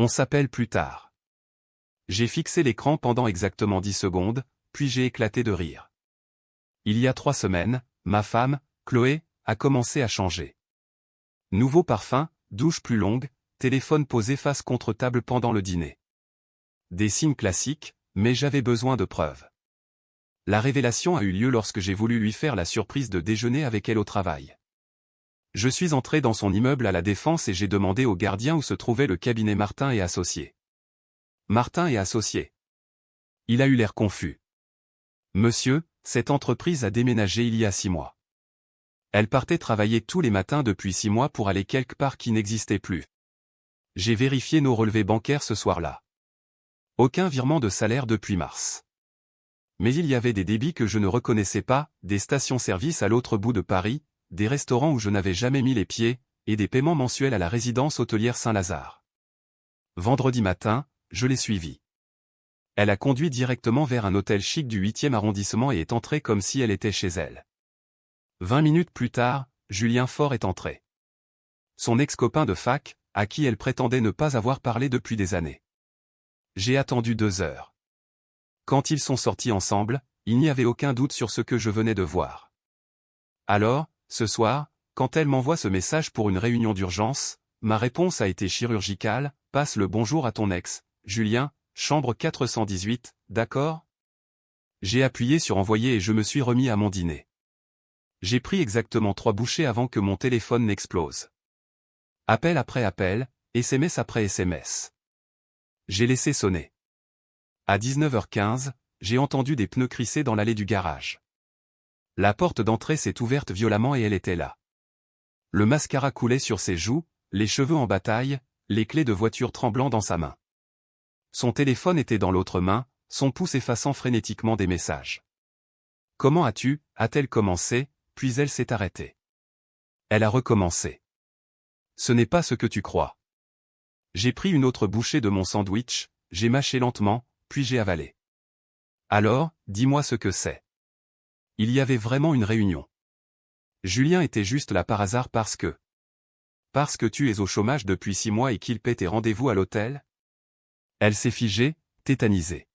On s'appelle plus tard. J'ai fixé l'écran pendant exactement 10 secondes, puis j'ai éclaté de rire. Il y a 3 semaines, ma femme, Chloé, a commencé à changer. Nouveau parfum, douche plus longue, téléphone posé face contre table pendant le dîner. Des signes classiques, mais j'avais besoin de preuves. La révélation a eu lieu lorsque j'ai voulu lui faire la surprise de déjeuner avec elle au travail. Je suis entré dans son immeuble à La Défense et j'ai demandé au gardien où se trouvait le cabinet Martin et Associés. Martin et Associés. Il a eu l'air confus. Monsieur, cette entreprise a déménagé il y a 6 mois. Elle partait travailler tous les matins depuis 6 mois pour aller quelque part qui n'existait plus. J'ai vérifié nos relevés bancaires ce soir-là. Aucun virement de salaire depuis mars. Mais il y avait des débits que je ne reconnaissais pas, des stations-service à l'autre bout de Paris, des restaurants où je n'avais jamais mis les pieds, et des paiements mensuels à la résidence hôtelière Saint-Lazare. Vendredi matin, je l'ai suivie. Elle a conduit directement vers un hôtel chic du 8e arrondissement et est entrée comme si elle était chez elle. 20 minutes plus tard, Julien Faure est entré. Son ex-copain de fac, à qui elle prétendait ne pas avoir parlé depuis des années. J'ai attendu 2 heures. Quand ils sont sortis ensemble, il n'y avait aucun doute sur ce que je venais de voir. Alors, ce soir, quand elle m'envoie ce message pour une réunion d'urgence, ma réponse a été chirurgicale, passe le bonjour à ton ex, Julien, chambre 418, d'accord? J'ai appuyé sur envoyer et je me suis remis à mon dîner. J'ai pris exactement 3 bouchées avant que mon téléphone n'explose. Appel après appel, SMS après SMS. J'ai laissé sonner. À 19h15, j'ai entendu des pneus crisser dans l'allée du garage. La porte d'entrée s'est ouverte violemment et elle était là. Le mascara coulait sur ses joues, les cheveux en bataille, les clés de voiture tremblant dans sa main. Son téléphone était dans l'autre main, son pouce effaçant frénétiquement des messages. « Comment as-tu » a-t-elle commencé, puis elle s'est arrêtée. Elle a recommencé. « Ce n'est pas ce que tu crois. » J'ai pris une autre bouchée de mon sandwich, j'ai mâché lentement, puis j'ai avalé. « Alors, dis-moi ce que c'est. » Il y avait vraiment une réunion. Julien était juste là par hasard parce que... Parce que tu es au chômage depuis 6 mois et qu'il paie tes rendez-vous à l'hôtel? Elle s'est figée, tétanisée.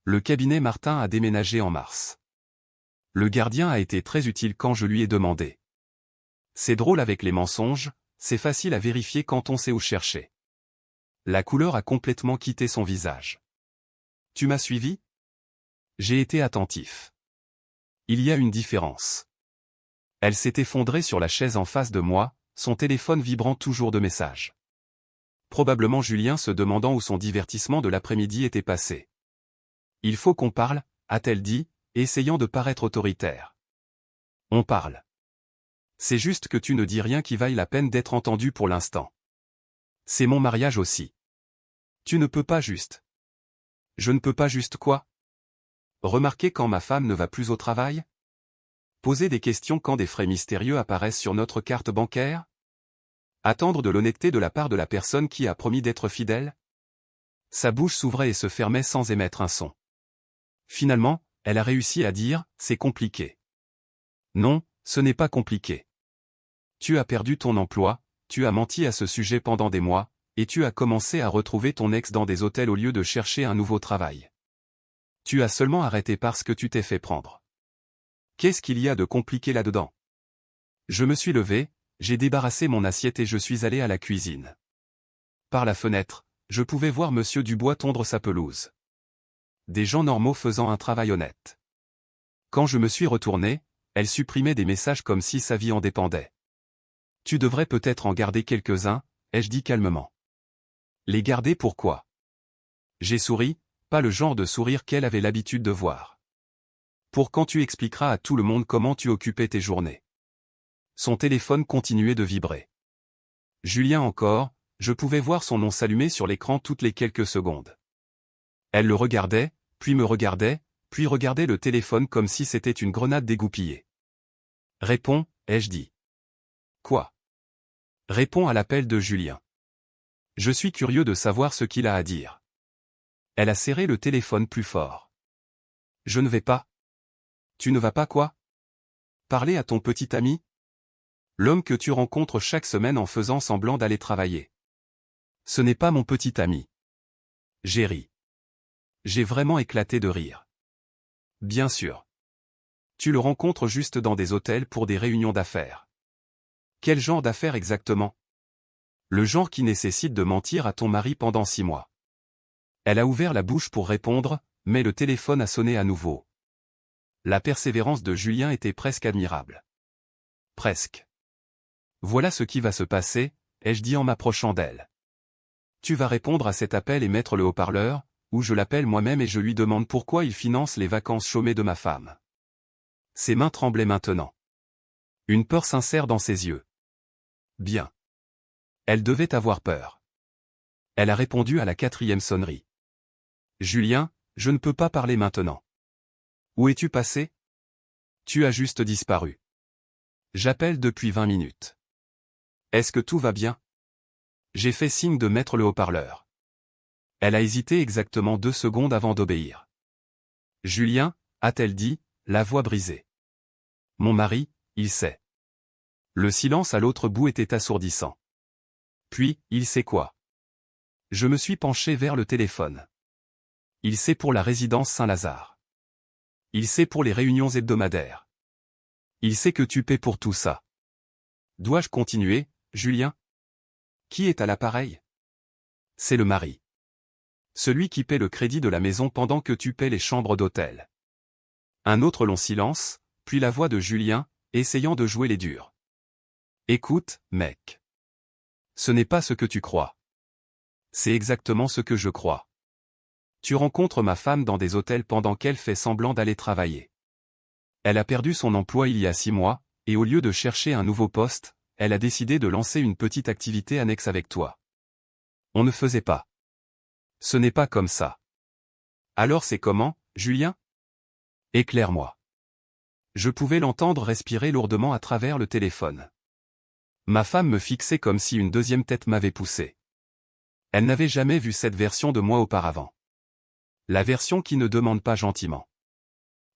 Le cabinet Martin a déménagé en mars. Le gardien a été très utile quand je lui ai demandé. C'est drôle avec les mensonges, c'est facile à vérifier quand on sait où chercher. La couleur a complètement quitté son visage. Tu m'as suivi? J'ai été attentif. Il y a une différence. Elle s'est effondrée sur la chaise en face de moi, son téléphone vibrant toujours de messages. Probablement Julien se demandant où son divertissement de l'après-midi était passé. Il faut qu'on parle, a-t-elle dit, essayant de paraître autoritaire. On parle. C'est juste que tu ne dis rien qui vaille la peine d'être entendu pour l'instant. C'est mon mariage aussi. Tu ne peux pas juste. Je ne peux pas juste quoi? Remarquer quand ma femme ne va plus au travail? Poser des questions quand des frais mystérieux apparaissent sur notre carte bancaire? Attendre de l'honnêteté de la part de la personne qui a promis d'être fidèle? Sa bouche s'ouvrait et se fermait sans émettre un son. Finalement, elle a réussi à dire « c'est compliqué ». Non, ce n'est pas compliqué. Tu as perdu ton emploi, tu as menti à ce sujet pendant des mois, et tu as commencé à retrouver ton ex dans des hôtels au lieu de chercher un nouveau travail. Tu as seulement arrêté parce que tu t'es fait prendre. Qu'est-ce qu'il y a de compliqué là-dedans? Je me suis levé, j'ai débarrassé mon assiette et je suis allé à la cuisine. Par la fenêtre, je pouvais voir Monsieur Dubois tondre sa pelouse. Des gens normaux faisant un travail honnête. Quand je me suis retourné, elle supprimait des messages comme si sa vie en dépendait. Tu devrais peut-être en garder quelques-uns, ai-je dit calmement. Les garder pourquoi? J'ai souri, pas le genre de sourire qu'elle avait l'habitude de voir. Pour quand tu expliqueras à tout le monde comment tu occupais tes journées. Son téléphone continuait de vibrer. Julien encore, je pouvais voir son nom s'allumer sur l'écran toutes les quelques secondes. Elle le regardait, puis me regardait, puis regardait le téléphone comme si c'était une grenade dégoupillée. Réponds, ai-je dit. Quoi? Réponds à l'appel de Julien. Je suis curieux de savoir ce qu'il a à dire. Elle a serré le téléphone plus fort. Je ne vais pas. Tu ne vas pas quoi? Parler à ton petit ami? L'homme que tu rencontres chaque semaine en faisant semblant d'aller travailler. Ce n'est pas mon petit ami. J'ai ri. J'ai vraiment éclaté de rire. Bien sûr. Tu le rencontres juste dans des hôtels pour des réunions d'affaires. Quel genre d'affaires exactement? Le genre qui nécessite de mentir à ton mari pendant 6 mois. Elle a ouvert la bouche pour répondre, mais le téléphone a sonné à nouveau. La persévérance de Julien était presque admirable. Presque. Voilà ce qui va se passer, ai-je dit en m'approchant d'elle. Tu vas répondre à cet appel et mettre le haut-parleur, ou je l'appelle moi-même et je lui demande pourquoi il finance les vacances chômées de ma femme. Ses mains tremblaient maintenant. Une peur sincère dans ses yeux. Bien. Elle devait avoir peur. Elle a répondu à la 4e sonnerie. Julien, je ne peux pas parler maintenant. Où es-tu passé? Tu as juste disparu. J'appelle depuis 20 minutes. Est-ce que tout va bien? J'ai fait signe de mettre le haut-parleur. Elle a hésité exactement 2 secondes avant d'obéir. Julien, a-t-elle dit, la voix brisée. Mon mari, il sait. Le silence à l'autre bout était assourdissant. Puis, il sait quoi? Je me suis penché vers le téléphone. Il sait pour la résidence Saint-Lazare. Il sait pour les réunions hebdomadaires. Il sait que tu paies pour tout ça. Dois-je continuer, Julien? Qui est à l'appareil? C'est le mari. Celui qui paie le crédit de la maison pendant que tu paies les chambres d'hôtel. Un autre long silence, puis la voix de Julien, essayant de jouer les durs. Écoute, mec. Ce n'est pas ce que tu crois. C'est exactement ce que je crois. Tu rencontres ma femme dans des hôtels pendant qu'elle fait semblant d'aller travailler. Elle a perdu son emploi il y a 6 mois, et au lieu de chercher un nouveau poste, elle a décidé de lancer une petite activité annexe avec toi. On ne faisait pas. Ce n'est pas comme ça. Alors c'est comment, Julien? Éclaire-moi. Je pouvais l'entendre respirer lourdement à travers le téléphone. Ma femme me fixait comme si une deuxième tête m'avait poussé. Elle n'avait jamais vu cette version de moi auparavant. La version qui ne demande pas gentiment.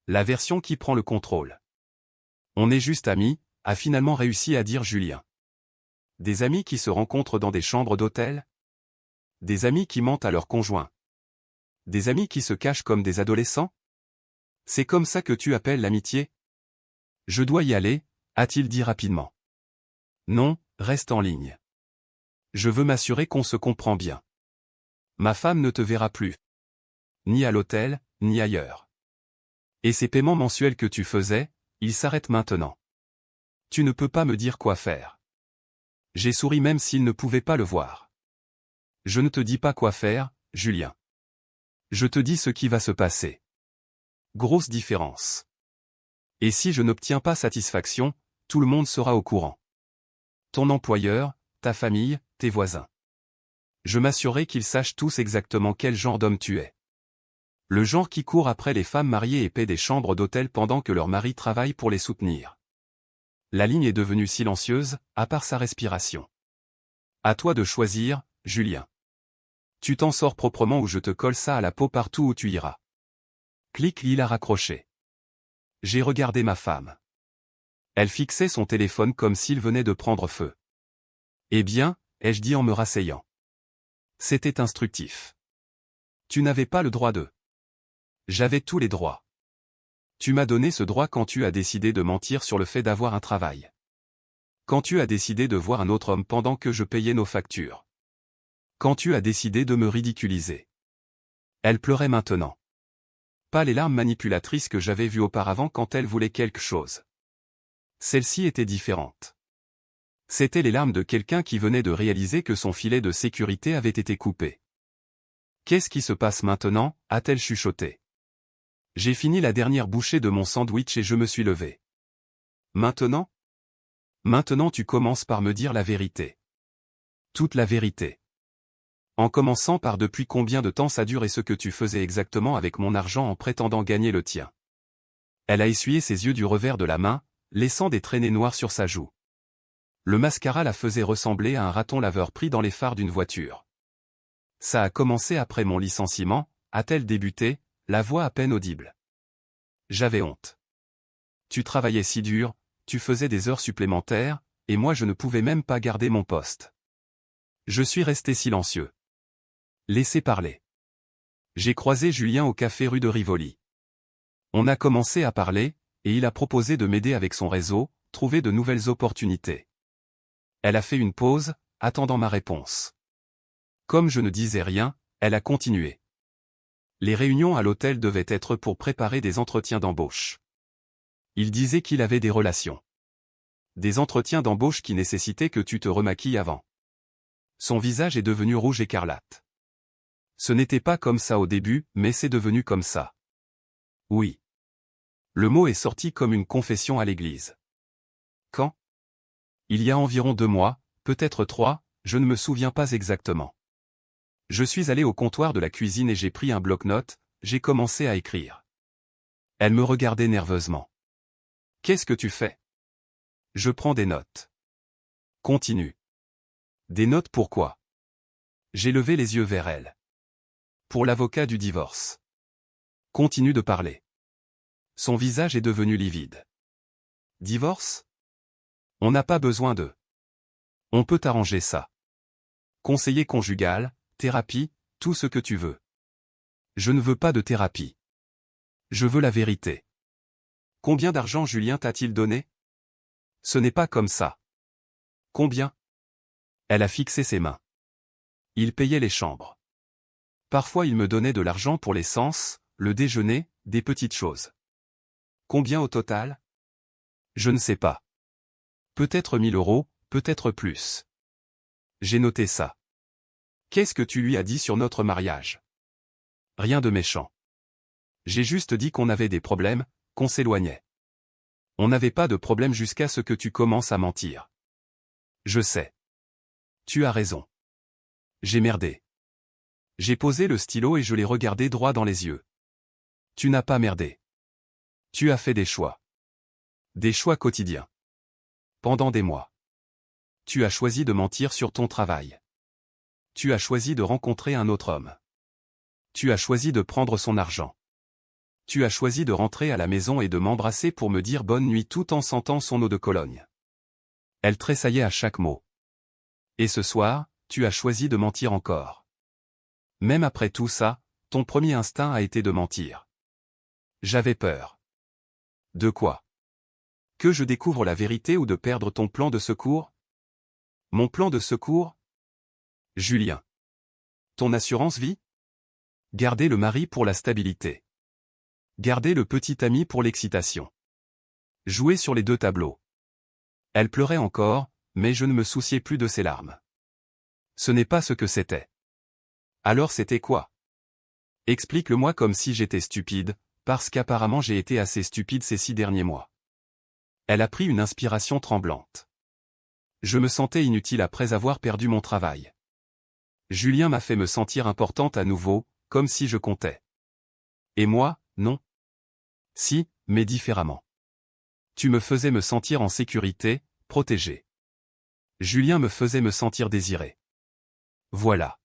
La version qui prend le contrôle. On est juste amis, a finalement réussi à dire Julien. Des amis qui se rencontrent dans des chambres d'hôtel? Des amis qui mentent à leurs conjoints? Des amis qui se cachent comme des adolescents? C'est comme ça que tu appelles l'amitié? Je dois y aller, a-t-il dit rapidement. Non, reste en ligne. Je veux m'assurer qu'on se comprend bien. Ma femme ne te verra plus. Ni à l'hôtel, ni ailleurs. Et ces paiements mensuels que tu faisais, ils s'arrêtent maintenant. Tu ne peux pas me dire quoi faire. J'ai souri même s'il ne pouvait pas le voir. Je ne te dis pas quoi faire, Julien. Je te dis ce qui va se passer. Grosse différence. Et si je n'obtiens pas satisfaction, tout le monde sera au courant. Ton employeur, ta famille, tes voisins. Je m'assurerai qu'ils sachent tous exactement quel genre d'homme tu es. Le genre qui court après les femmes mariées et paie des chambres d'hôtel pendant que leur mari travaille pour les soutenir. La ligne est devenue silencieuse, à part sa respiration. À toi de choisir, Julien. Tu t'en sors proprement ou je te colle ça à la peau partout où tu iras. Clic, il a raccroché. J'ai regardé ma femme. Elle fixait son téléphone comme s'il venait de prendre feu. Eh bien, ai-je dit en me rasseyant. C'était instructif. Tu n'avais pas le droit de. J'avais tous les droits. Tu m'as donné ce droit quand tu as décidé de mentir sur le fait d'avoir un travail. Quand tu as décidé de voir un autre homme pendant que je payais nos factures. Quand tu as décidé de me ridiculiser. Elle pleurait maintenant. Pas les larmes manipulatrices que j'avais vues auparavant quand elle voulait quelque chose. Celle-ci était différente. C'étaient les larmes de quelqu'un qui venait de réaliser que son filet de sécurité avait été coupé. Qu'est-ce qui se passe maintenant, a-t-elle chuchoté. J'ai fini la dernière bouchée de mon sandwich et je me suis levé. Maintenant? Maintenant tu commences par me dire la vérité. Toute la vérité. En commençant par depuis combien de temps ça dure et ce que tu faisais exactement avec mon argent en prétendant gagner le tien. Elle a essuyé ses yeux du revers de la main, laissant des traînées noires sur sa joue. Le mascara la faisait ressembler à un raton laveur pris dans les phares d'une voiture. Ça a commencé après mon licenciement, a-t-elle débuté, la voix à peine audible. J'avais honte. Tu travaillais si dur, tu faisais des heures supplémentaires, et moi je ne pouvais même pas garder mon poste. Je suis resté silencieux. Laissez parler. J'ai croisé Julien au café rue de Rivoli. On a commencé à parler, et il a proposé de m'aider avec son réseau, trouver de nouvelles opportunités. Elle a fait une pause, attendant ma réponse. Comme je ne disais rien, elle a continué. Les réunions à l'hôtel devaient être pour préparer des entretiens d'embauche. Il disait qu'il avait des relations. Des entretiens d'embauche qui nécessitaient que tu te remaquilles avant. Son visage est devenu rouge écarlate. Ce n'était pas comme ça au début, mais c'est devenu comme ça. Oui. Le mot est sorti comme une confession à l'église. Quand? Il y a environ 2 mois, peut-être 3, je ne me souviens pas exactement. Je suis allé au comptoir de la cuisine et j'ai pris un bloc-notes, j'ai commencé à écrire. Elle me regardait nerveusement. Qu'est-ce que tu fais? Je prends des notes. Continue. Des notes pourquoi? J'ai levé les yeux vers elle. Pour l'avocat du divorce. Continue de parler. Son visage est devenu livide. Divorce? On n'a pas besoin de. On peut arranger ça. Conseiller conjugal, thérapie, tout ce que tu veux. Je ne veux pas de thérapie. Je veux la vérité. Combien d'argent Julien t'a-t-il donné? Ce n'est pas comme ça. Combien? Elle a fixé ses mains. Il payait les chambres. Parfois il me donnait de l'argent pour l'essence, le déjeuner, des petites choses. Combien au total? Je ne sais pas. Peut-être 1000 euros, peut-être plus. J'ai noté ça. Qu'est-ce que tu lui as dit sur notre mariage? Rien de méchant. J'ai juste dit qu'on avait des problèmes, qu'on s'éloignait. On n'avait pas de problème jusqu'à ce que tu commences à mentir. Je sais. Tu as raison. J'ai merdé. J'ai posé le stylo et je l'ai regardé droit dans les yeux. Tu n'as pas merdé. Tu as fait des choix. Des choix quotidiens. Pendant des mois. Tu as choisi de mentir sur ton travail. Tu as choisi de rencontrer un autre homme. Tu as choisi de prendre son argent. Tu as choisi de rentrer à la maison et de m'embrasser pour me dire bonne nuit tout en sentant son eau de Cologne. Elle tressaillait à chaque mot. Et ce soir, tu as choisi de mentir encore. Même après tout ça, ton premier instinct a été de mentir. J'avais peur. De quoi? Que je découvre la vérité ou de perdre ton plan de secours? Mon plan de secours? Julien. Ton assurance vie? Garder le mari pour la stabilité. Garder le petit ami pour l'excitation. Jouer sur les 2 tableaux. Elle pleurait encore, mais je ne me souciais plus de ses larmes. Ce n'est pas ce que c'était. Alors c'était quoi? Explique-le-moi comme si j'étais stupide, parce qu'apparemment j'ai été assez stupide ces 6 derniers mois. Elle a pris une inspiration tremblante. Je me sentais inutile après avoir perdu mon travail. Julien m'a fait me sentir importante à nouveau, comme si je comptais. Et moi, non. Si, mais différemment. Tu me faisais me sentir en sécurité, protégé. Julien me faisait me sentir désiré. Voilà.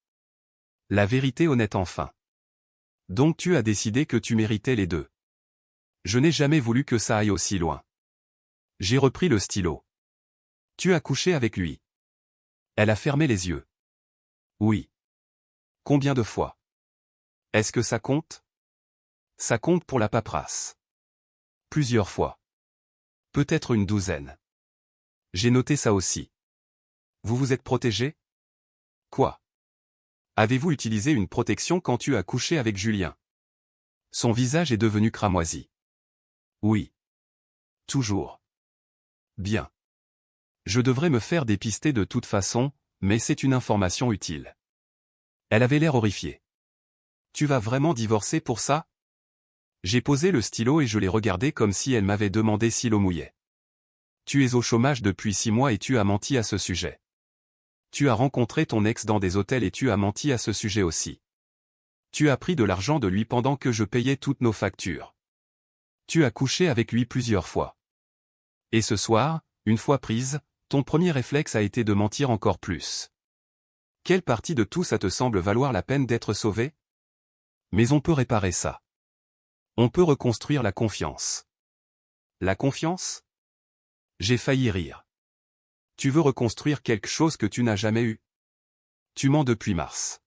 La vérité honnête enfin. Donc tu as décidé que tu méritais les 2. Je n'ai jamais voulu que ça aille aussi loin. J'ai repris le stylo. Tu as couché avec lui. Elle a fermé les yeux. Oui. Combien de fois? Est-ce que ça compte? Ça compte pour la paperasse. Plusieurs fois. Peut-être une 12aine. J'ai noté ça aussi. Vous vous êtes protégé? Quoi? Avez-vous utilisé une protection quand tu as couché avec Julien? Son visage est devenu cramoisi. Oui. Toujours. Bien. Je devrais me faire dépister de toute façon, mais c'est une information utile. Elle avait l'air horrifiée. Tu vas vraiment divorcer pour ça? J'ai posé le stylo et je l'ai regardé comme si elle m'avait demandé si l'eau mouillait. Tu es au chômage depuis 6 mois et tu as menti à ce sujet. Tu as rencontré ton ex dans des hôtels et tu as menti à ce sujet aussi. Tu as pris de l'argent de lui pendant que je payais toutes nos factures. Tu as couché avec lui plusieurs fois. Et ce soir, une fois prise, ton premier réflexe a été de mentir encore plus. Quelle partie de tout ça te semble valoir la peine d'être sauvé? Mais on peut réparer ça. On peut reconstruire la confiance. La confiance? J'ai failli rire. Tu veux reconstruire quelque chose que tu n'as jamais eu? Tu mens depuis mars.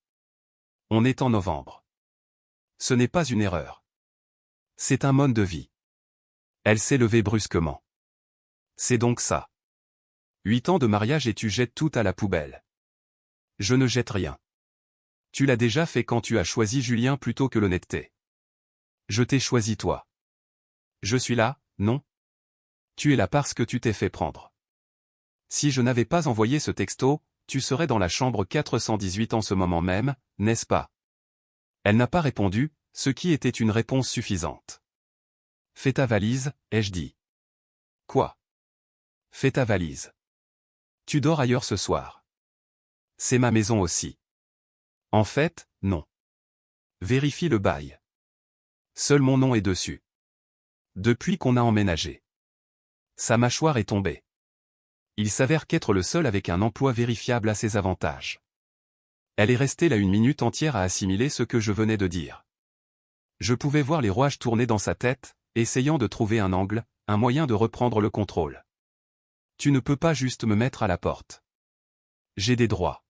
On est en novembre. Ce n'est pas une erreur. C'est un mode de vie. Elle s'est levée brusquement. C'est donc ça. 8 ans de mariage et tu jettes tout à la poubelle. Je ne jette rien. Tu l'as déjà fait quand tu as choisi Julien plutôt que l'honnêteté. Je t'ai choisi toi. Je suis là, non? Tu es là parce que tu t'es fait prendre. Si je n'avais pas envoyé ce texto, tu serais dans la chambre 418 en ce moment même, n'est-ce pas? Elle n'a pas répondu, ce qui était une réponse suffisante. Fais ta valise, ai-je dit. Quoi? Fais ta valise. Tu dors ailleurs ce soir. C'est ma maison aussi. En fait, non. Vérifie le bail. Seul mon nom est dessus. Depuis qu'on a emménagé. Sa mâchoire est tombée. Il s'avère qu'être le seul avec un emploi vérifiable a ses avantages. Elle est restée là une minute entière à assimiler ce que je venais de dire. Je pouvais voir les rouages tourner dans sa tête, essayant de trouver un angle, un moyen de reprendre le contrôle. Tu ne peux pas juste me mettre à la porte. J'ai des droits.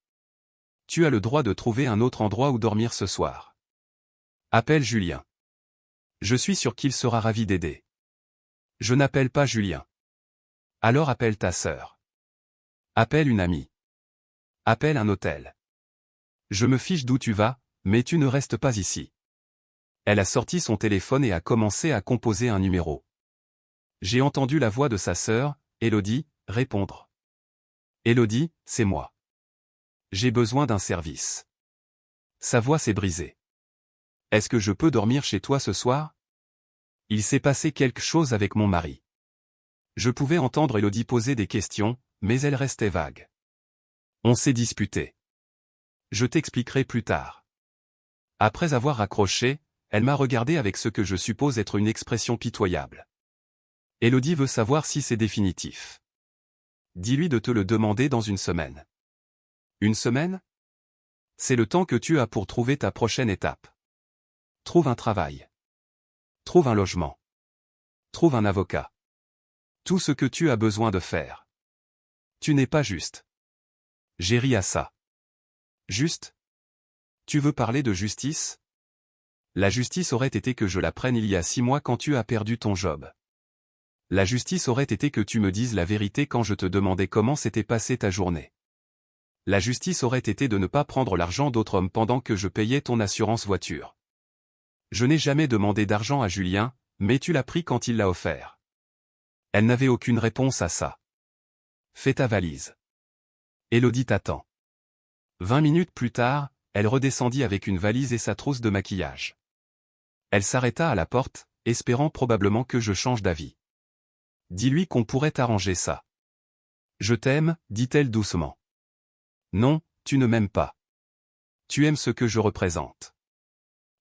Tu as le droit de trouver un autre endroit où dormir ce soir. Appelle Julien. Je suis sûr qu'il sera ravi d'aider. Je n'appelle pas Julien. Alors appelle ta sœur. Appelle une amie. Appelle un hôtel. Je me fiche d'où tu vas, mais tu ne restes pas ici. Elle a sorti son téléphone et a commencé à composer un numéro. J'ai entendu la voix de sa sœur, Élodie, répondre. Élodie, c'est moi. J'ai besoin d'un service. Sa voix s'est brisée. Est-ce que je peux dormir chez toi ce soir? Il s'est passé quelque chose avec mon mari. Je pouvais entendre Élodie poser des questions, mais elle restait vague. On s'est disputé. Je t'expliquerai plus tard. Après avoir raccroché, elle m'a regardé avec ce que je suppose être une expression pitoyable. Élodie veut savoir si c'est définitif. Dis-lui de te le demander dans une semaine. Une semaine? C'est le temps que tu as pour trouver ta prochaine étape. Trouve un travail. Trouve un logement. Trouve un avocat. Tout ce que tu as besoin de faire. Tu n'es pas juste. J'ai ri à ça. Juste? Tu veux parler de justice? La justice aurait été que je la prenne il y a 6 mois quand tu as perdu ton job. La justice aurait été que tu me dises la vérité quand je te demandais comment s'était passée ta journée. La justice aurait été de ne pas prendre l'argent d'autres hommes pendant que je payais ton assurance voiture. Je n'ai jamais demandé d'argent à Julien, mais tu l'as pris quand il l'a offert. Elle n'avait aucune réponse à ça. Fais ta valise. Élodie t'attend. 20 minutes plus tard, elle redescendit avec une valise et sa trousse de maquillage. Elle s'arrêta à la porte, espérant probablement que je change d'avis. Dis-lui qu'on pourrait arranger ça. Je t'aime, dit-elle doucement. Non, tu ne m'aimes pas. Tu aimes ce que je représente.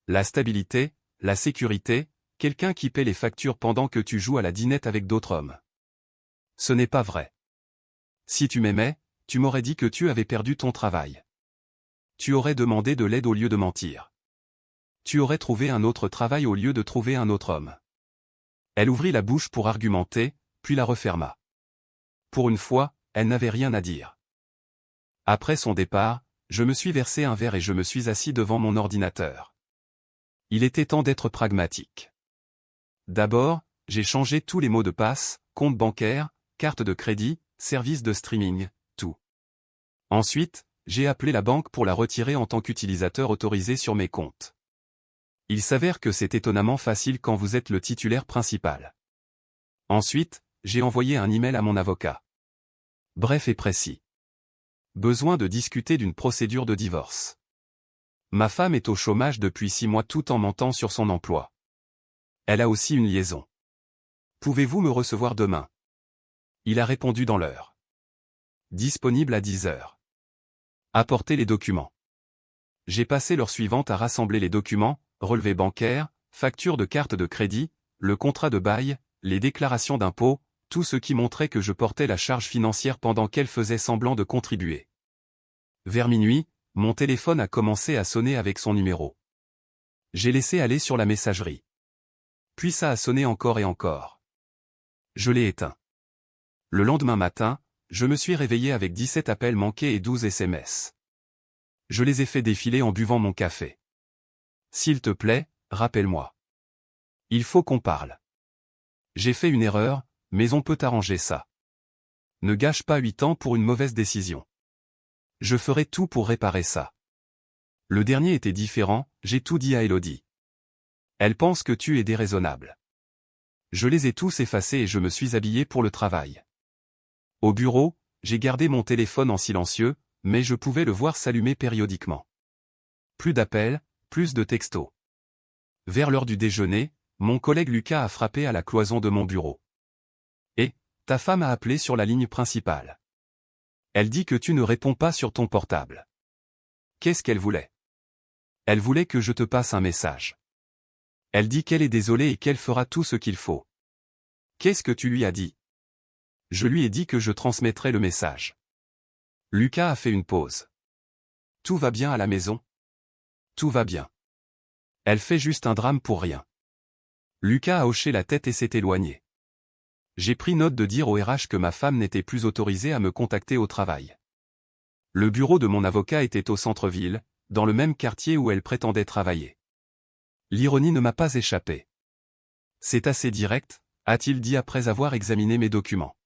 La stabilité, la sécurité, quelqu'un qui paie les factures pendant que tu joues à la dinette avec d'autres hommes. Ce n'est pas vrai. Si tu m'aimais, tu m'aurais dit que tu avais perdu ton travail. Tu aurais demandé de l'aide au lieu de mentir. Tu aurais trouvé un autre travail au lieu de trouver un autre homme. Elle ouvrit la bouche pour argumenter, puis la referma. Pour une fois, elle n'avait rien à dire. Après son départ, je me suis versé un verre et je me suis assis devant mon ordinateur. Il était temps d'être pragmatique. D'abord, j'ai changé tous les mots de passe, compte bancaire, carte de crédit, service de streaming, tout. Ensuite, j'ai appelé la banque pour la retirer en tant qu'utilisateur autorisé sur mes comptes. Il s'avère que c'est étonnamment facile quand vous êtes le titulaire principal. Ensuite, j'ai envoyé un email à mon avocat. Bref et précis. Besoin de discuter d'une procédure de divorce. Ma femme est au chômage depuis 6 mois tout en mentant sur son emploi. Elle a aussi une liaison. Pouvez-vous me recevoir demain? Il a répondu dans l'heure. Disponible à 10 heures. Apportez les documents. J'ai passé l'heure suivante à rassembler les documents, relevés bancaires, facture de carte de crédit, le contrat de bail, les déclarations d'impôts, tout ce qui montrait que je portais la charge financière pendant qu'elle faisait semblant de contribuer. Vers minuit, mon téléphone a commencé à sonner avec son numéro. J'ai laissé aller sur la messagerie. Puis ça a sonné encore et encore. Je l'ai éteint. Le lendemain matin, je me suis réveillé avec 17 appels manqués et 12 SMS. Je les ai fait défiler en buvant mon café. S'il te plaît, rappelle-moi. Il faut qu'on parle. J'ai fait une erreur, mais on peut arranger ça. Ne gâche pas 8 ans pour une mauvaise décision. Je ferai tout pour réparer ça. Le dernier était différent, j'ai tout dit à Elodie. Elle pense que tu es déraisonnable. Je les ai tous effacés et je me suis habillé pour le travail. Au bureau, j'ai gardé mon téléphone en silencieux, mais je pouvais le voir s'allumer périodiquement. Plus d'appels, plus de textos. Vers l'heure du déjeuner, mon collègue Lucas a frappé à la cloison de mon bureau. Et, ta femme a appelé sur la ligne principale. Elle dit que tu ne réponds pas sur ton portable. Qu'est-ce qu'elle voulait? Elle voulait que je te passe un message. Elle dit qu'elle est désolée et qu'elle fera tout ce qu'il faut. Qu'est-ce que tu lui as dit? Je lui ai dit que je transmettrais le message. Lucas a fait une pause. Tout va bien à la maison? Tout va bien. Elle fait juste un drame pour rien. Lucas a hoché la tête et s'est éloigné. J'ai pris note de dire au RH que ma femme n'était plus autorisée à me contacter au travail. Le bureau de mon avocat était au centre-ville, dans le même quartier où elle prétendait travailler. L'ironie ne m'a pas échappé. C'est assez direct, a-t-il dit après avoir examiné mes documents.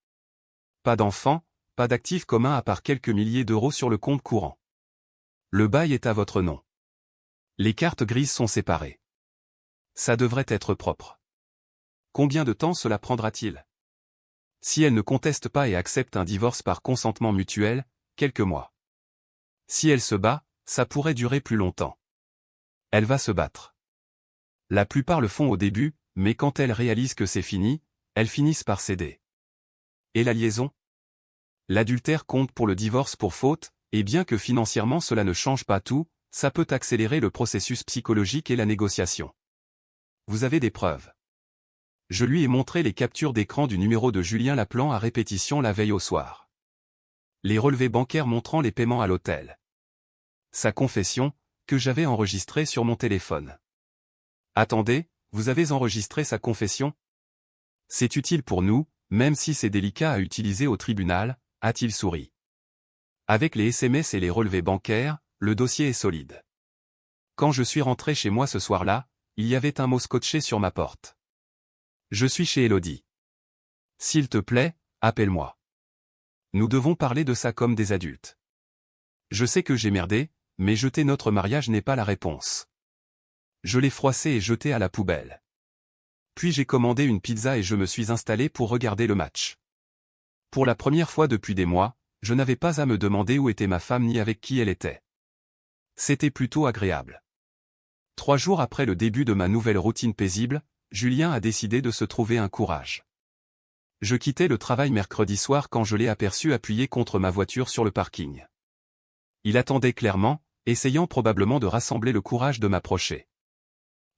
Pas d'enfant, pas d'actifs communs à part quelques milliers d'euros sur le compte courant. Le bail est à votre nom. Les cartes grises sont séparées. Ça devrait être propre. Combien de temps cela prendra-t-il? Si elle ne conteste pas et accepte un divorce par consentement mutuel, quelques mois. Si elle se bat, ça pourrait durer plus longtemps. Elle va se battre. La plupart le font au début, mais quand elles réalisent que c'est fini, elles finissent par céder. Et la liaison? L'adultère compte pour le divorce pour faute, et bien que financièrement cela ne change pas tout, ça peut accélérer le processus psychologique et la négociation. Vous avez des preuves? Je lui ai montré les captures d'écran du numéro de Julien l'appelant à répétition la veille au soir. Les relevés bancaires montrant les paiements à l'hôtel. Sa confession, que j'avais enregistrée sur mon téléphone. Attendez, vous avez enregistré sa confession? C'est utile pour nous, même si c'est délicat à utiliser au tribunal, a-t-il souri. Avec les SMS et les relevés bancaires, le dossier est solide. Quand je suis rentré chez moi ce soir-là, il y avait un mot scotché sur ma porte. Je suis chez Elodie. S'il te plaît, appelle-moi. Nous devons parler de ça comme des adultes. Je sais que j'ai merdé, mais jeter notre mariage n'est pas la réponse. Je l'ai froissé et jeté à la poubelle. Puis j'ai commandé une pizza et je me suis installé pour regarder le match. Pour la première fois depuis des mois, je n'avais pas à me demander où était ma femme ni avec qui elle était. C'était plutôt agréable. 3 jours après le début de ma nouvelle routine paisible, Julien a décidé de se trouver un courage. Je quittais le travail mercredi soir quand je l'ai aperçu appuyé contre ma voiture sur le parking. Il attendait clairement, essayant probablement de rassembler le courage de m'approcher.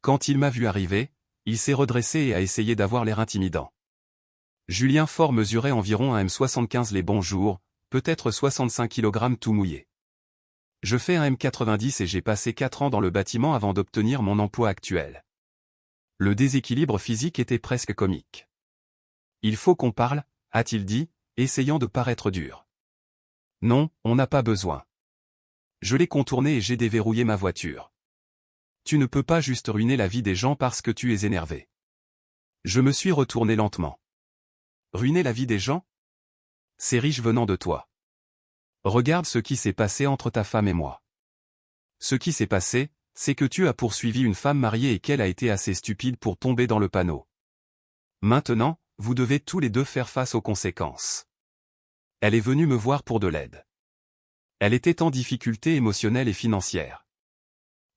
Quand il m'a vu arriver, il s'est redressé et a essayé d'avoir l'air intimidant. Julien fort mesurait environ 1m75 les bons jours, peut-être 65 kg tout mouillé. Je fais 1m90 et j'ai passé 4 ans dans le bâtiment avant d'obtenir mon emploi actuel. Le déséquilibre physique était presque comique. Il faut qu'on parle, a-t-il dit, essayant de paraître dur. Non, on n'a pas besoin. Je l'ai contourné et j'ai déverrouillé ma voiture. Tu ne peux pas juste ruiner la vie des gens parce que tu es énervé. Je me suis retourné lentement. Ruiner la vie des gens? C'est riche venant de toi. Regarde ce qui s'est passé entre ta femme et moi. Ce qui s'est passé, c'est que tu as poursuivi une femme mariée et qu'elle a été assez stupide pour tomber dans le panneau. Maintenant, vous devez tous les deux faire face aux conséquences. Elle est venue me voir pour de l'aide. Elle était en difficulté émotionnelle et financière.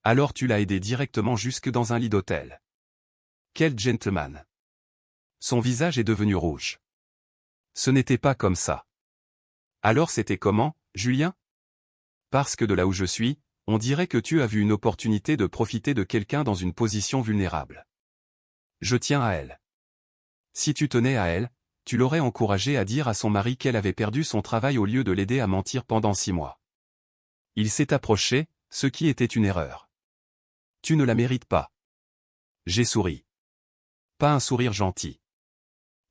Alors tu l'as aidée directement jusque dans un lit d'hôtel. Quel gentleman. Son visage est devenu rouge. Ce n'était pas comme ça. Alors c'était comment, Julien? Parce que de là où je suis, on dirait que tu as vu une opportunité de profiter de quelqu'un dans une position vulnérable. Je tiens à elle. Si tu tenais à elle, tu l'aurais encouragée à dire à son mari qu'elle avait perdu son travail au lieu de l'aider à mentir pendant 6 mois. Il s'est approché, ce qui était une erreur. Tu ne la mérites pas. J'ai souri. Pas un sourire gentil.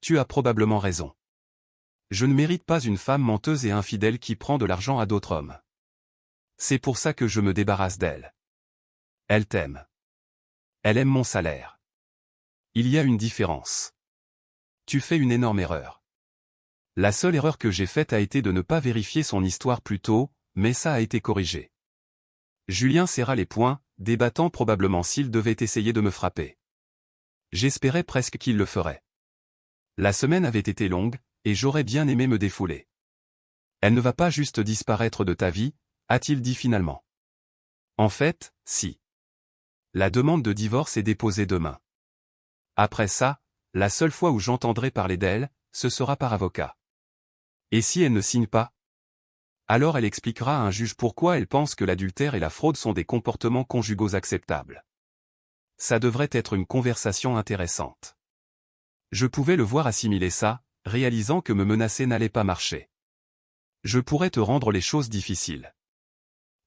Tu as probablement raison. Je ne mérite pas une femme menteuse et infidèle qui prend de l'argent à d'autres hommes. C'est pour ça que je me débarrasse d'elle. Elle t'aime. Elle aime mon salaire. Il y a une différence. Tu fais une énorme erreur. La seule erreur que j'ai faite a été de ne pas vérifier son histoire plus tôt, mais ça a été corrigé. Julien serra les poings, débattant probablement s'il devait essayer de me frapper. J'espérais presque qu'il le ferait. La semaine avait été longue, et j'aurais bien aimé me défouler. Elle ne va pas juste disparaître de ta vie, a-t-il dit finalement. En fait, si. La demande de divorce est déposée demain. Après ça, la seule fois où j'entendrai parler d'elle, ce sera par avocat. Et si elle ne signe pas? Alors elle expliquera à un juge pourquoi elle pense que l'adultère et la fraude sont des comportements conjugaux acceptables. Ça devrait être une conversation intéressante. Je pouvais le voir assimiler ça, réalisant que me menacer n'allait pas marcher. Je pourrais te rendre les choses difficiles.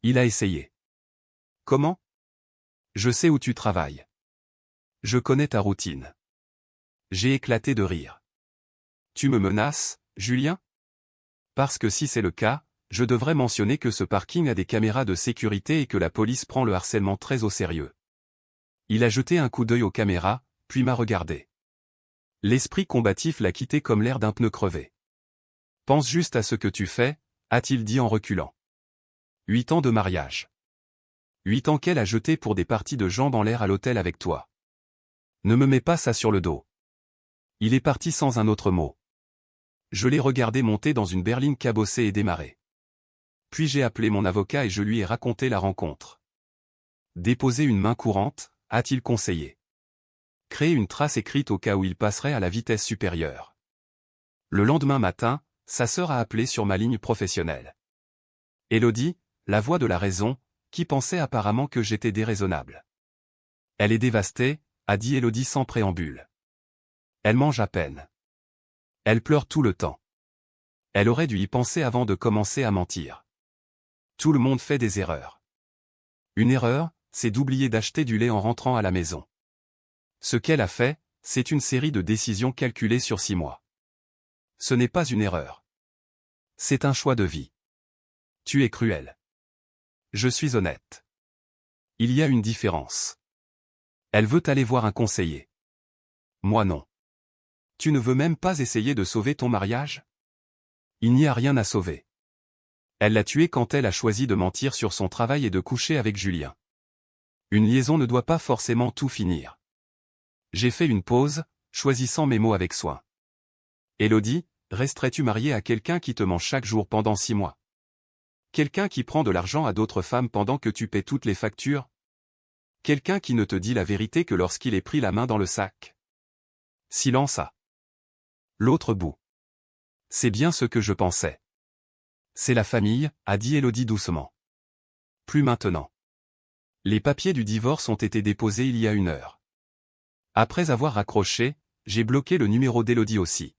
Il a essayé. Comment? Je sais où tu travailles. Je connais ta routine. J'ai éclaté de rire. Tu me menaces, Julien? Parce que si c'est le cas, je devrais mentionner que ce parking a des caméras de sécurité et que la police prend le harcèlement très au sérieux. Il a jeté un coup d'œil aux caméras, puis m'a regardé. L'esprit combatif l'a quitté comme l'air d'un pneu crevé. Pense juste à ce que tu fais, a-t-il dit en reculant. 8 ans de mariage. 8 ans qu'elle a jeté pour des parties de jambes en l'air à l'hôtel avec toi. Ne me mets pas ça sur le dos. Il est parti sans un autre mot. Je l'ai regardé monter dans une berline cabossée et démarrer. Puis j'ai appelé mon avocat et je lui ai raconté la rencontre. Déposer une main courante, a-t-il conseillé. Créer une trace écrite au cas où il passerait à la vitesse supérieure. Le lendemain matin, sa sœur a appelé sur ma ligne professionnelle. Élodie, la voix de la raison, qui pensait apparemment que j'étais déraisonnable. Elle est dévastée, a dit Élodie sans préambule. Elle mange à peine. Elle pleure tout le temps. Elle aurait dû y penser avant de commencer à mentir. Tout le monde fait des erreurs. Une erreur, c'est d'oublier d'acheter du lait en rentrant à la maison. Ce qu'elle a fait, c'est une série de décisions calculées sur 6 mois. Ce n'est pas une erreur. C'est un choix de vie. Tu es cruel. Je suis honnête. Il y a une différence. Elle veut aller voir un conseiller. Moi non. Tu ne veux même pas essayer de sauver ton mariage? Il n'y a rien à sauver. Elle l'a tué quand elle a choisi de mentir sur son travail et de coucher avec Julien. Une liaison ne doit pas forcément tout finir. J'ai fait une pause, choisissant mes mots avec soin. Élodie, resterais-tu mariée à quelqu'un qui te ment chaque jour pendant 6 mois? Quelqu'un qui prend de l'argent à d'autres femmes pendant que tu paies toutes les factures? Quelqu'un qui ne te dit la vérité que lorsqu'il est pris la main dans le sac? Silence à l'autre bout. C'est bien ce que je pensais. C'est la famille, a dit Élodie doucement. Plus maintenant. Les papiers du divorce ont été déposés il y a 1 heure. Après avoir raccroché, j'ai bloqué le numéro d'Élodie aussi.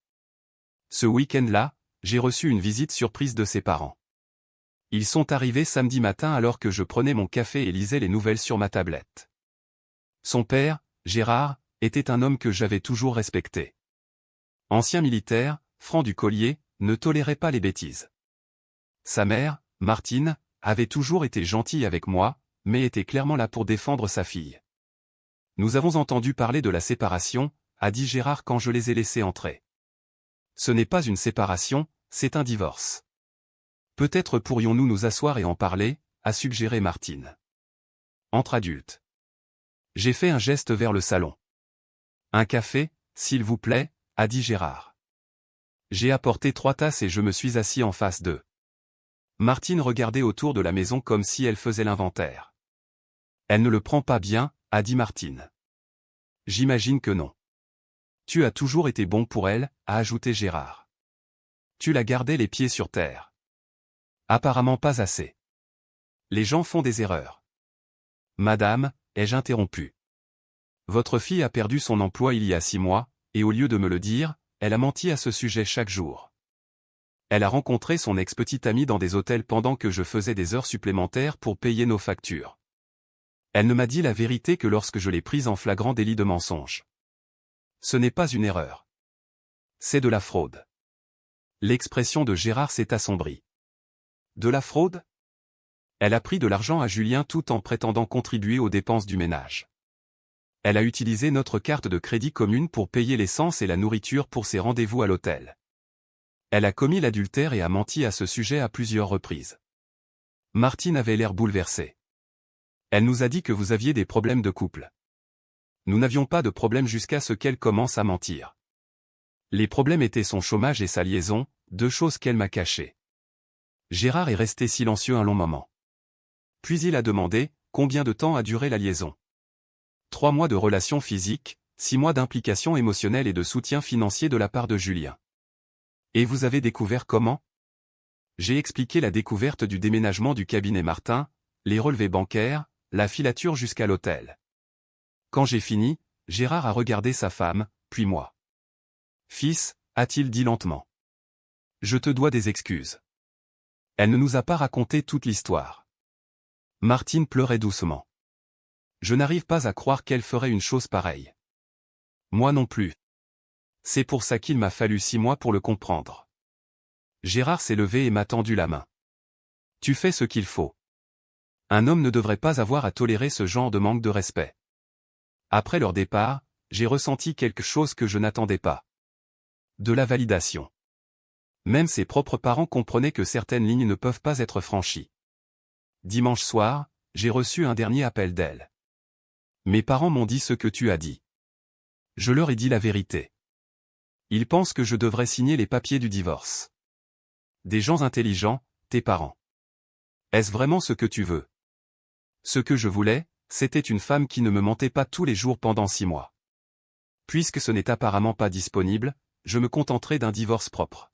Ce week-end-là, j'ai reçu une visite surprise de ses parents. Ils sont arrivés samedi matin alors que je prenais mon café et lisais les nouvelles sur ma tablette. Son père, Gérard, était un homme que j'avais toujours respecté. Ancien militaire, franc du collier, ne tolérait pas les bêtises. Sa mère, Martine, avait toujours été gentille avec moi, mais était clairement là pour défendre sa fille. Nous avons entendu parler de la séparation, a dit Gérard quand je les ai laissés entrer. Ce n'est pas une séparation, c'est un divorce. Peut-être pourrions-nous nous asseoir et en parler, a suggéré Martine. Entre adultes. J'ai fait un geste vers le salon. Un café, s'il vous plaît, a dit Gérard. J'ai apporté 3 tasses et je me suis assis en face d'eux. Martine regardait autour de la maison comme si elle faisait l'inventaire. Elle ne le prend pas bien, a dit Martine. J'imagine que non. Tu as toujours été bon pour elle, a ajouté Gérard. Tu la gardais les pieds sur terre. Apparemment pas assez. Les gens font des erreurs. Madame, ai-je interrompu. Votre fille a perdu son emploi il y a 6 mois, et au lieu de me le dire, elle a menti à ce sujet chaque jour. Elle a rencontré son ex-petite amie dans des hôtels pendant que je faisais des heures supplémentaires pour payer nos factures. Elle ne m'a dit la vérité que lorsque je l'ai prise en flagrant délit de mensonge. Ce n'est pas une erreur. C'est de la fraude. L'expression de Gérard s'est assombrie. De la fraude? Elle a pris de l'argent à Julien tout en prétendant contribuer aux dépenses du ménage. Elle a utilisé notre carte de crédit commune pour payer l'essence et la nourriture pour ses rendez-vous à l'hôtel. Elle a commis l'adultère et a menti à ce sujet à plusieurs reprises. Martine avait l'air bouleversée. Elle nous a dit que vous aviez des problèmes de couple. Nous n'avions pas de problème jusqu'à ce qu'elle commence à mentir. Les problèmes étaient son chômage et sa liaison, deux choses qu'elle m'a cachées. Gérard est resté silencieux un long moment. Puis il a demandé, combien de temps a duré la liaison ? 3 mois de relations physiques, 6 mois d'implication émotionnelle et de soutien financier de la part de Julien. Et vous avez découvert comment ? J'ai expliqué la découverte du déménagement du cabinet Martin, les relevés bancaires, la filature jusqu'à l'hôtel. Quand j'ai fini, Gérard a regardé sa femme, puis moi. Fils, a-t-il dit lentement. Je te dois des excuses. Elle ne nous a pas raconté toute l'histoire. Martine pleurait doucement. Je n'arrive pas à croire qu'elle ferait une chose pareille. Moi non plus. C'est pour ça qu'il m'a fallu 6 mois pour le comprendre. Gérard s'est levé et m'a tendu la main. Tu fais ce qu'il faut. Un homme ne devrait pas avoir à tolérer ce genre de manque de respect. Après leur départ, j'ai ressenti quelque chose que je n'attendais pas. De la validation. Même ses propres parents comprenaient que certaines lignes ne peuvent pas être franchies. Dimanche soir, j'ai reçu un dernier appel d'elle. Mes parents m'ont dit ce que tu as dit. Je leur ai dit la vérité. Ils pensent que je devrais signer les papiers du divorce. Des gens intelligents, tes parents. Est-ce vraiment ce que tu veux ? Ce que je voulais, c'était une femme qui ne me mentait pas tous les jours pendant 6 mois. Puisque ce n'est apparemment pas disponible, je me contenterai d'un divorce propre.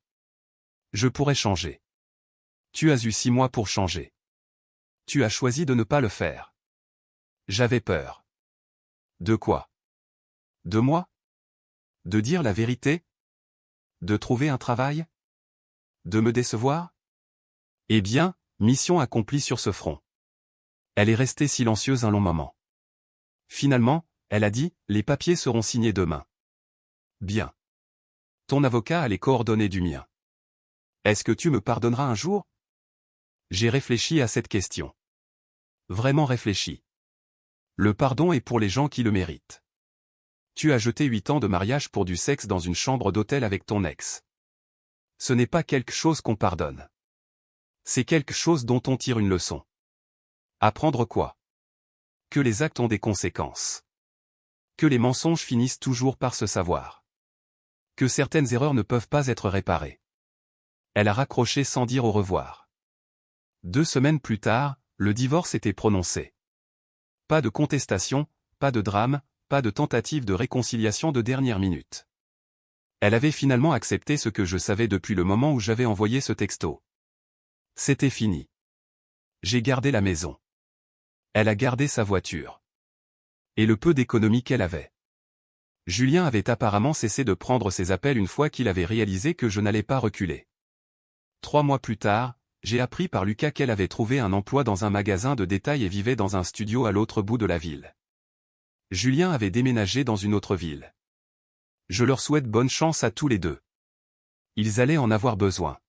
Je pourrais changer. Tu as eu 6 mois pour changer. Tu as choisi de ne pas le faire. J'avais peur. De quoi ? De moi ? De dire la vérité ? De trouver un travail ? De me décevoir ? Eh bien, mission accomplie sur ce front. Elle est restée silencieuse un long moment. Finalement, elle a dit, les papiers seront signés demain. Bien. Ton avocat a les coordonnées du mien. Est-ce que tu me pardonneras un jour ? J'ai réfléchi à cette question. Vraiment réfléchi. Le pardon est pour les gens qui le méritent. Tu as jeté 8 ans de mariage pour du sexe dans une chambre d'hôtel avec ton ex. Ce n'est pas quelque chose qu'on pardonne. C'est quelque chose dont on tire une leçon. Apprendre quoi ? Que les actes ont des conséquences. Que les mensonges finissent toujours par se savoir. Que certaines erreurs ne peuvent pas être réparées. Elle a raccroché sans dire au revoir. 2 semaines plus tard, le divorce était prononcé. Pas de contestation, pas de drame, pas de tentative de réconciliation de dernière minute. Elle avait finalement accepté ce que je savais depuis le moment où j'avais envoyé ce texto. C'était fini. J'ai gardé la maison. Elle a gardé sa voiture. Et le peu d'économie qu'elle avait. Julien avait apparemment cessé de prendre ses appels une fois qu'il avait réalisé que je n'allais pas reculer. 3 mois plus tard, j'ai appris par Lucas qu'elle avait trouvé un emploi dans un magasin de détail et vivait dans un studio à l'autre bout de la ville. Julien avait déménagé dans une autre ville. Je leur souhaite bonne chance à tous les deux. Ils allaient en avoir besoin.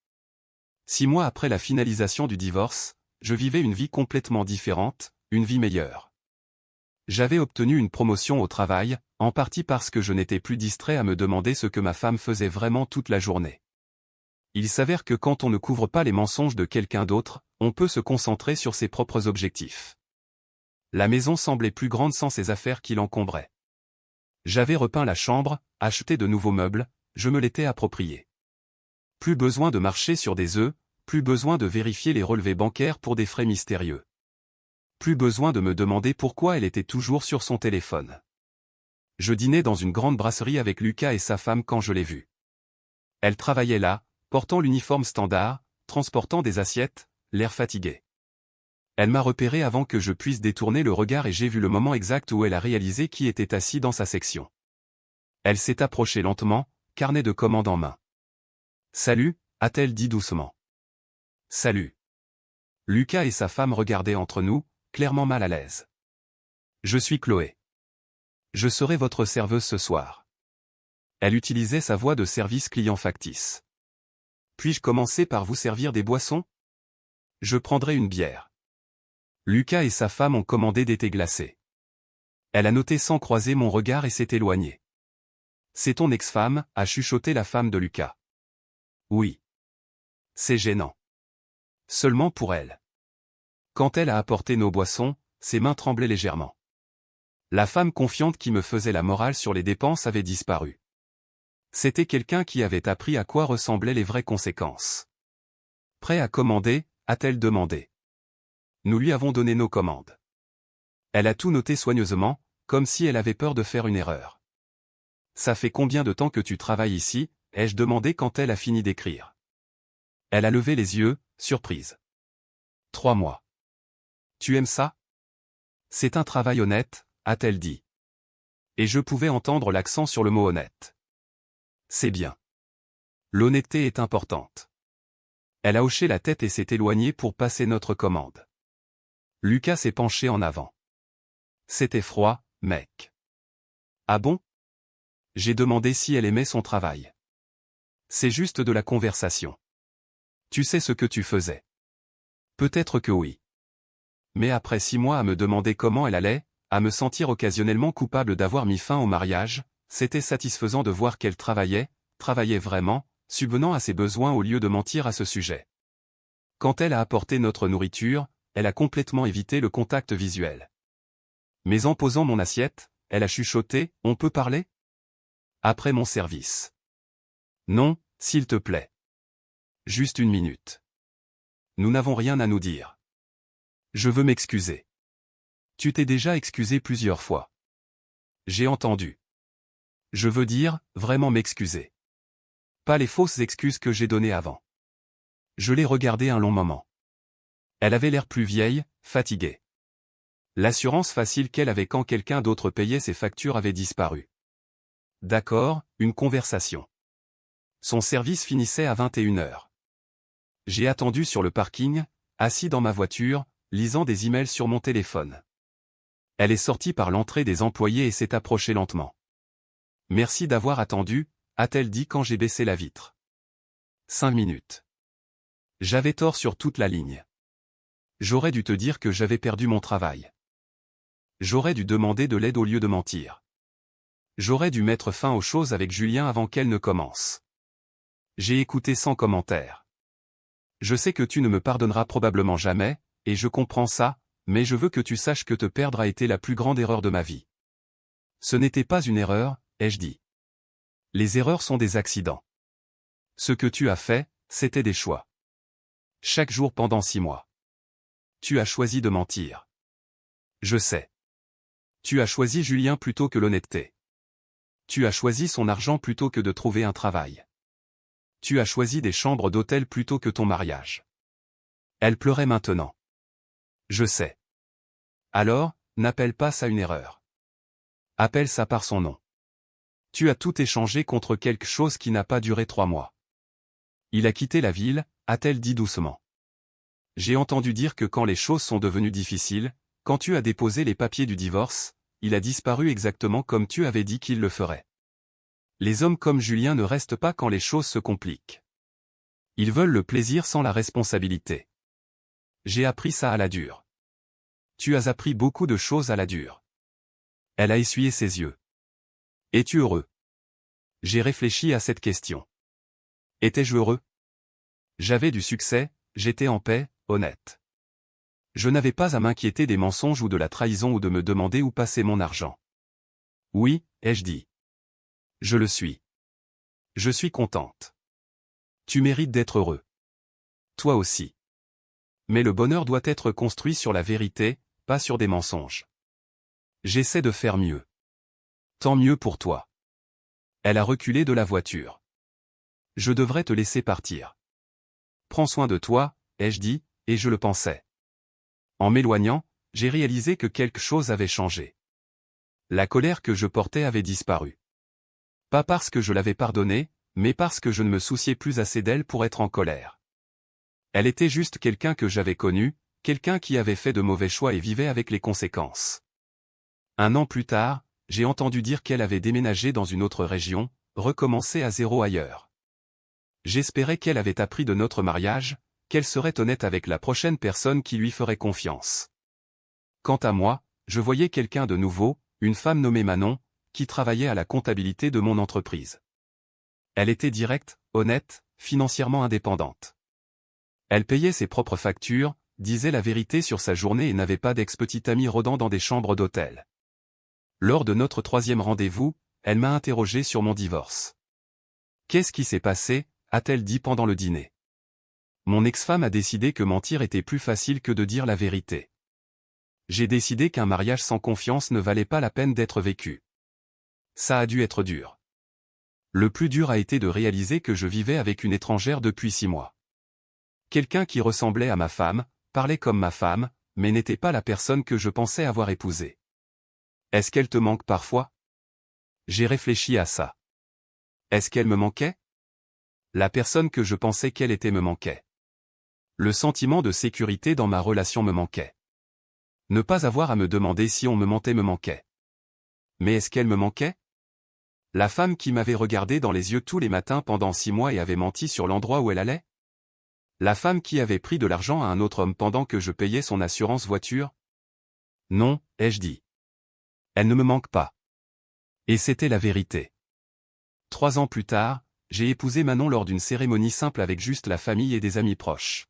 6 mois après la finalisation du divorce, je vivais une vie complètement différente, une vie meilleure. J'avais obtenu une promotion au travail, en partie parce que je n'étais plus distrait à me demander ce que ma femme faisait vraiment toute la journée. Il s'avère que quand on ne couvre pas les mensonges de quelqu'un d'autre, on peut se concentrer sur ses propres objectifs. La maison semblait plus grande sans ces affaires qui l'encombraient. J'avais repeint la chambre, acheté de nouveaux meubles, je me l'étais approprié. Plus besoin de marcher sur des œufs, plus besoin de vérifier les relevés bancaires pour des frais mystérieux. Plus besoin de me demander pourquoi elle était toujours sur son téléphone. Je dînais dans une grande brasserie avec Lucas et sa femme quand je l'ai vue. Elle travaillait là, portant l'uniforme standard, transportant des assiettes, l'air fatigué. Elle m'a repéré avant que je puisse détourner le regard et j'ai vu le moment exact où elle a réalisé qui était assis dans sa section. Elle s'est approchée lentement, carnet de commande en main. « Salut », a-t-elle dit doucement. « Salut. » Lucas et sa femme regardaient entre nous, clairement mal à l'aise. « Je suis Chloé. Je serai votre serveuse ce soir. » Elle utilisait sa voix de service client factice. « Puis-je commencer par vous servir des boissons ? Je prendrai une bière. Lucas et sa femme ont commandé des thés glacés. Elle a noté sans croiser mon regard et s'est éloignée. C'est ton ex-femme, a chuchoté la femme de Lucas. Oui. C'est gênant. Seulement pour elle. Quand elle a apporté nos boissons, ses mains tremblaient légèrement. La femme confiante qui me faisait la morale sur les dépenses avait disparu. C'était quelqu'un qui avait appris à quoi ressemblaient les vraies conséquences. Prêt à commander, a-t-elle demandé. Nous lui avons donné nos commandes. Elle a tout noté soigneusement, comme si elle avait peur de faire une erreur. Ça fait combien de temps que tu travailles ici, ai-je demandé quand elle a fini d'écrire. Elle a levé les yeux, surprise. 3 mois. Tu aimes ça? C'est un travail honnête, a-t-elle dit. Et je pouvais entendre l'accent sur le mot honnête. C'est bien. L'honnêteté est importante. Elle a hoché la tête et s'est éloignée pour passer notre commande. Lucas s'est penché en avant. C'était froid, mec. Ah bon? J'ai demandé si elle aimait son travail. C'est juste de la conversation. Tu sais ce que tu faisais. Peut-être que oui. Mais après 6 mois à me demander comment elle allait, à me sentir occasionnellement coupable d'avoir mis fin au mariage, c'était satisfaisant de voir qu'elle travaillait vraiment, subvenant à ses besoins au lieu de mentir à ce sujet. Quand elle a apporté notre nourriture, elle a complètement évité le contact visuel. Mais en posant mon assiette, elle a chuchoté, « On peut parler ? Après mon service. » Non, s'il te plaît. Juste 1 minute. Nous n'avons rien à nous dire. Je veux m'excuser. Tu t'es déjà excusé plusieurs fois. J'ai entendu. Je veux dire, vraiment m'excuser. Pas les fausses excuses que j'ai données avant. Je l'ai regardée un long moment. Elle avait l'air plus vieille, fatiguée. L'assurance facile qu'elle avait quand quelqu'un d'autre payait ses factures avait disparu. D'accord, une conversation. Son service finissait à 21h. J'ai attendu sur le parking, assis dans ma voiture, lisant des emails sur mon téléphone. Elle est sortie par l'entrée des employés et s'est approchée lentement. Merci d'avoir attendu, a-t-elle dit quand j'ai baissé la vitre. 5 minutes. J'avais tort sur toute la ligne. J'aurais dû te dire que j'avais perdu mon travail. J'aurais dû demander de l'aide au lieu de mentir. J'aurais dû mettre fin aux choses avec Julien avant qu'elle ne commence. J'ai écouté sans commentaire. Je sais que tu ne me pardonneras probablement jamais, et je comprends ça, mais je veux que tu saches que te perdre a été la plus grande erreur de ma vie. Ce n'était pas une erreur, ai-je dit. Les erreurs sont des accidents. Ce que tu as fait, c'était des choix. Chaque jour pendant 6 mois. Tu as choisi de mentir. Je sais. Tu as choisi Julien plutôt que l'honnêteté. Tu as choisi son argent plutôt que de trouver un travail. Tu as choisi des chambres d'hôtel plutôt que ton mariage. Elle pleurait maintenant. Je sais. Alors, n'appelle pas ça une erreur. Appelle ça par son nom. Tu as tout échangé contre quelque chose qui n'a pas duré 3 mois. Il a quitté la ville, a-t-elle dit doucement. J'ai entendu dire que quand les choses sont devenues difficiles, quand tu as déposé les papiers du divorce, il a disparu exactement comme tu avais dit qu'il le ferait. Les hommes comme Julien ne restent pas quand les choses se compliquent. Ils veulent le plaisir sans la responsabilité. J'ai appris ça à la dure. Tu as appris beaucoup de choses à la dure. Elle a essuyé ses yeux. Es-tu heureux? J'ai réfléchi à cette question. Étais-je heureux? J'avais du succès, j'étais en paix, honnête. Je n'avais pas à m'inquiéter des mensonges ou de la trahison ou de me demander où passait mon argent. Oui, ai-je dit. Je le suis. Je suis contente. Tu mérites d'être heureux. Toi aussi. Mais le bonheur doit être construit sur la vérité, pas sur des mensonges. J'essaie de faire mieux. Tant mieux pour toi. Elle a reculé de la voiture. Je devrais te laisser partir. Prends soin de toi, ai-je dit, et je le pensais. En m'éloignant, j'ai réalisé que quelque chose avait changé. La colère que je portais avait disparu. Pas parce que je l'avais pardonnée, mais parce que je ne me souciais plus assez d'elle pour être en colère. Elle était juste quelqu'un que j'avais connu, quelqu'un qui avait fait de mauvais choix et vivait avec les conséquences. 1 an plus tard, j'ai entendu dire qu'elle avait déménagé dans une autre région, recommencé à zéro ailleurs. J'espérais qu'elle avait appris de notre mariage, qu'elle serait honnête avec la prochaine personne qui lui ferait confiance. Quant à moi, je voyais quelqu'un de nouveau, une femme nommée Manon, qui travaillait à la comptabilité de mon entreprise. Elle était directe, honnête, financièrement indépendante. Elle payait ses propres factures, disait la vérité sur sa journée et n'avait pas d'ex-petit ami rôdant dans des chambres d'hôtel. Lors de notre 3e rendez-vous, elle m'a interrogé sur mon divorce. Qu'est-ce qui s'est passé, a-t-elle dit pendant le dîner. Mon ex-femme a décidé que mentir était plus facile que de dire la vérité. J'ai décidé qu'un mariage sans confiance ne valait pas la peine d'être vécu. Ça a dû être dur. Le plus dur a été de réaliser que je vivais avec une étrangère depuis 6 mois. Quelqu'un qui ressemblait à ma femme, parlait comme ma femme, mais n'était pas la personne que je pensais avoir épousée. Est-ce qu'elle te manque parfois? J'ai réfléchi à ça. Est-ce qu'elle me manquait? La personne que je pensais qu'elle était me manquait. Le sentiment de sécurité dans ma relation me manquait. Ne pas avoir à me demander si on me mentait me manquait. Mais est-ce qu'elle me manquait? La femme qui m'avait regardé dans les yeux tous les matins pendant 6 mois et avait menti sur l'endroit où elle allait? La femme qui avait pris de l'argent à un autre homme pendant que je payais son assurance voiture? Non, ai-je dit. Elle ne me manque pas. Et c'était la vérité. 3 ans plus tard, j'ai épousé Manon lors d'une cérémonie simple avec juste la famille et des amis proches.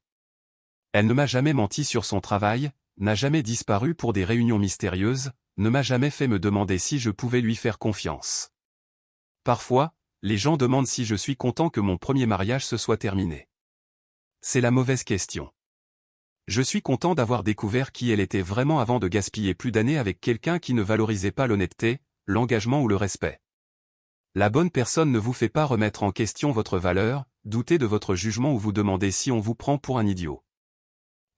Elle ne m'a jamais menti sur son travail, n'a jamais disparu pour des réunions mystérieuses, ne m'a jamais fait me demander si je pouvais lui faire confiance. Parfois, les gens demandent si je suis content que mon premier mariage se soit terminé. C'est la mauvaise question. Je suis content d'avoir découvert qui elle était vraiment avant de gaspiller plus d'années avec quelqu'un qui ne valorisait pas l'honnêteté, l'engagement ou le respect. La bonne personne ne vous fait pas remettre en question votre valeur, douter de votre jugement ou vous demander si on vous prend pour un idiot.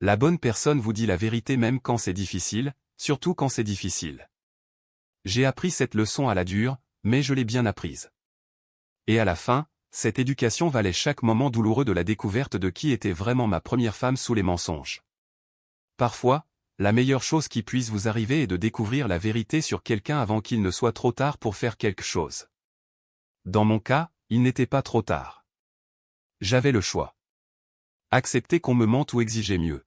La bonne personne vous dit la vérité même quand c'est difficile, surtout quand c'est difficile. J'ai appris cette leçon à la dure, mais je l'ai bien apprise. Et à la fin, cette éducation valait chaque moment douloureux de la découverte de qui était vraiment ma première femme sous les mensonges. Parfois, la meilleure chose qui puisse vous arriver est de découvrir la vérité sur quelqu'un avant qu'il ne soit trop tard pour faire quelque chose. Dans mon cas, il n'était pas trop tard. J'avais le choix. Accepter qu'on me mente ou exiger mieux.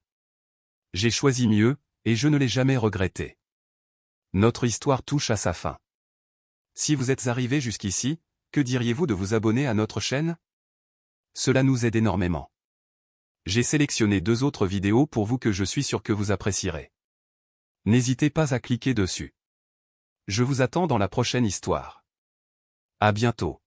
J'ai choisi mieux, et je ne l'ai jamais regretté. Notre histoire touche à sa fin. Si vous êtes arrivé jusqu'ici, que diriez-vous de vous abonner à notre chaîne? Cela nous aide énormément. J'ai sélectionné 2 autres vidéos pour vous que je suis sûr que vous apprécierez. N'hésitez pas à cliquer dessus. Je vous attends dans la prochaine histoire. À bientôt.